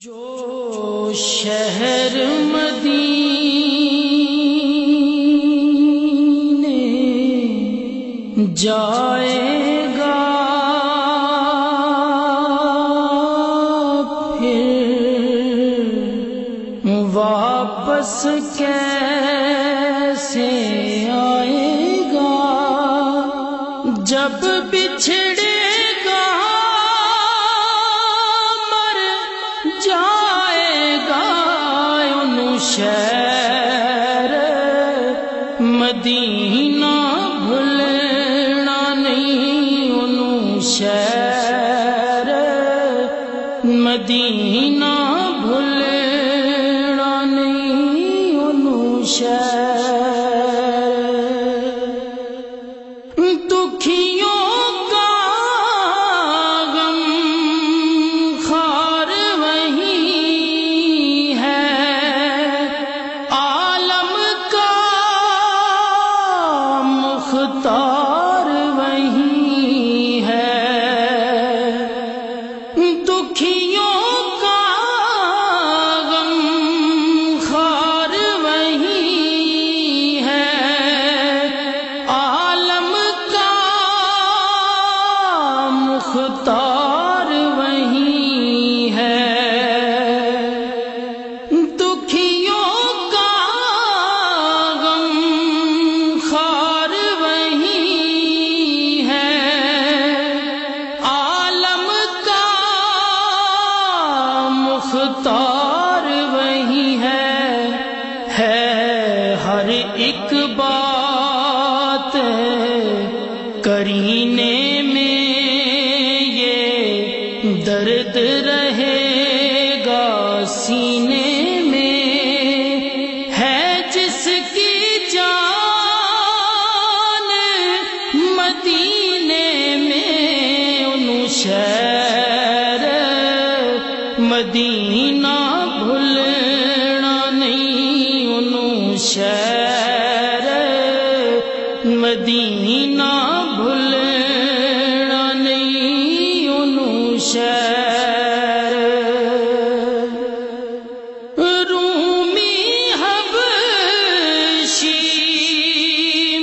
جو شہر مدینے جائے گا پھر واپس کیسے آئے گا؟ جب بچھڑے شہر مدینہ بھولنا نہیں، انہوں شہر مدینہ بھولنا نہیں، انہوں شہر دکھیوں کا غم خار وہی ہے، مختار وہی ہے، دکھیوں کا غم خار وہی ہے، عالم کا مختار وہی ہے، دکھیوں کا غم خار مختار وہی ہے ہر ایک بات کرینے میں یہ درد رہے گا سینے میں، ہے جس کی جان مدینے میں، انہوں شہر مدینہ بھولنا نہیں، انہوں شہر مدینہ بھولنا نہیں، انہوں شہر رومی حبشی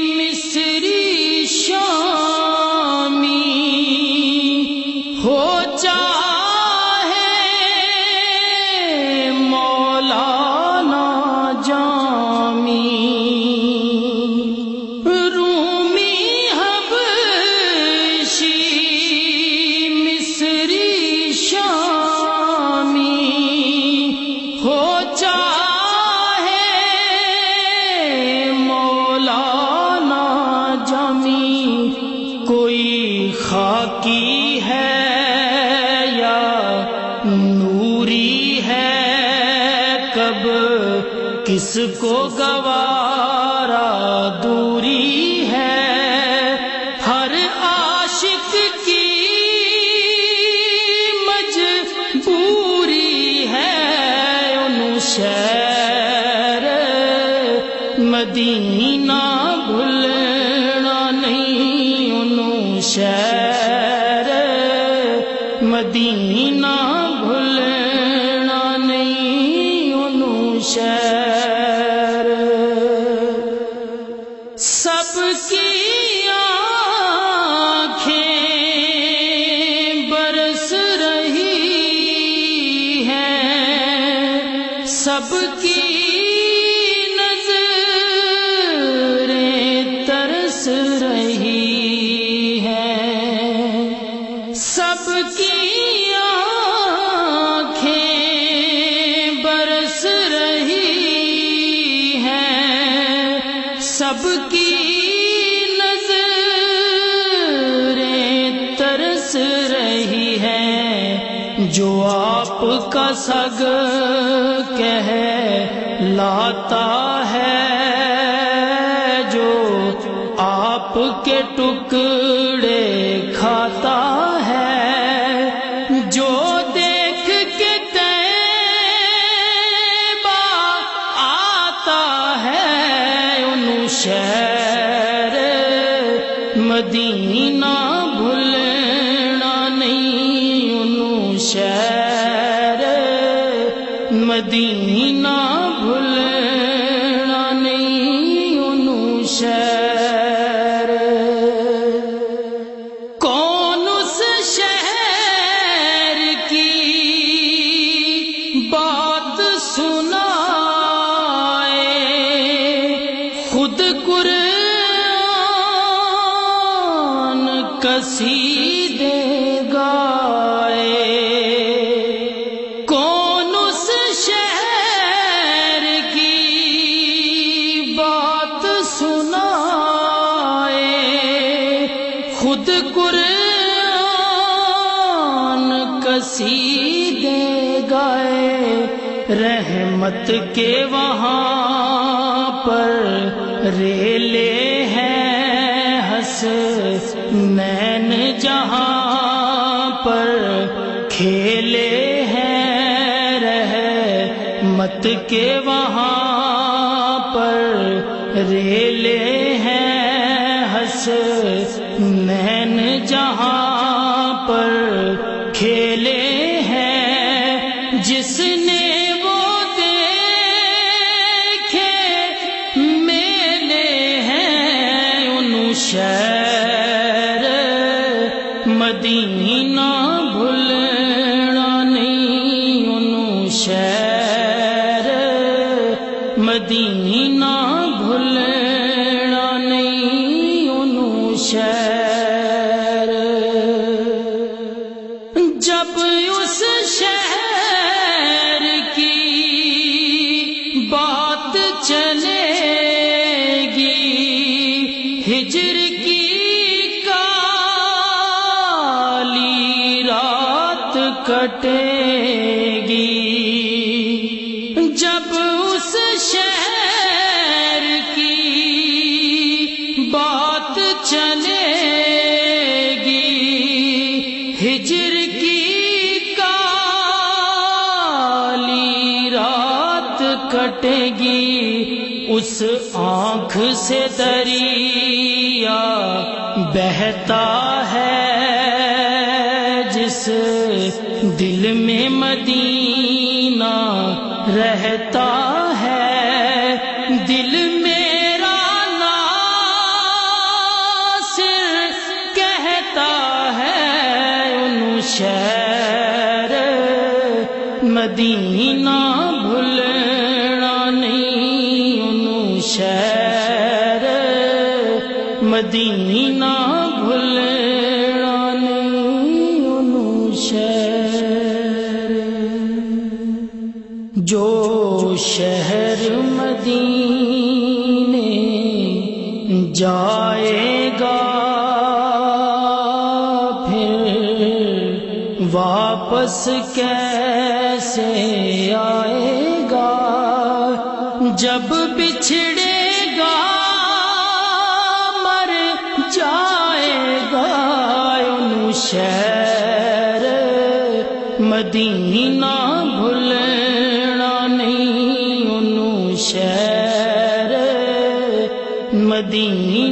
مصری شامی ہو کوئی خاکی ہے یا نوری ہے، کب کس کو گوارا دوری ہے، ہر عاشق کی مجبوری ہے، انہوں شہر مدینہ بھولنا نہیں، انہوں شہر مدینہ بھولنا نہیں، انہوں شہر سب کی آنکھیں برس رہی ہیں، سب کی سب کی آنکھیں برس رہی ہیں، سب کی نظریں ترس رہی ہیں، جو آپ کا سگ کہلاتا ہے، جو آپ کے ٹکڑے کھاتا ہے، جو دیکھ کے طیبہ آتا ہے، انہوں شہر مدینہ بھولنا نہیں، انہوں شہر مدینہ بھولنا نہیں انہوں شہر کون اس شہر کی بات سنائے خود قرآن قصیدے گائے کون اس شہر کی بات سنائے خود قرآن قصیدے گائے رحمت کے وہاں پر ریلے ہیں حسنین جہاں پر کھیلے ہیں رحمت کے وہاں پر ریلے ہیں حسنین جہاں پر کھیلے ہیں جس نے شہر مدینہ بھولنا نہیں انہوں شہر مدینہ بھولنا نہیں انہوں شہر جب اس شہر کی بات چلے گی ہجر کی کالی رات کٹے گی جب اس شہر کی بات چلے گی ہجر کی کالی رات کٹے گی اس آنکھ سے دریا بہتا ہے جس دل میں مدینہ رہتا ہے دل میرا ناصر کہتا ہے انہوں شہر مدینہ بھولنا نہیں انہوں شہر مدینہ بھولنا نہیں انہوں شہر جو شہر مدینے جائے گا پھر واپس کیسے آئے گا جب بچھڑے گا مر جائے گا انہوں شہر مدینہ بھولنا نہیں انہوں شہر مدینہ